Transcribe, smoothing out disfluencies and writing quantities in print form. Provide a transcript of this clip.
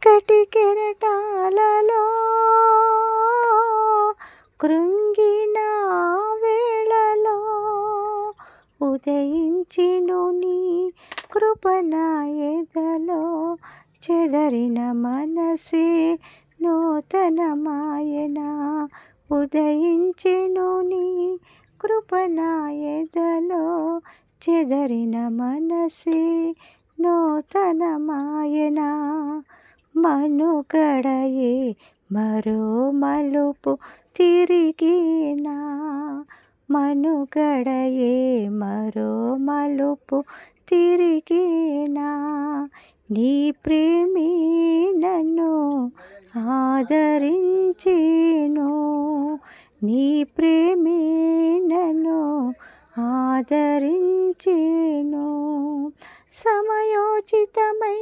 చీకటి కెరటాలలో కృంగిన వేళలో ఉదయించిను నీ కృపణ ఎదలో. చెదరిన మనసే నూతనమాయన, ఉదయించెను నీ కృపణ ఎదలో. చెదరిన మనసే నూతనమాయన, మనుగడయే మరో మలుపు తిరిగినా, మనుగడయే మరో మలుపు తిరిగినా. నీ ప్రేమే నన్ను ఆదరించెను, నీ ప్రేమే నన్ను ఆదరించెను. సమయోచితమై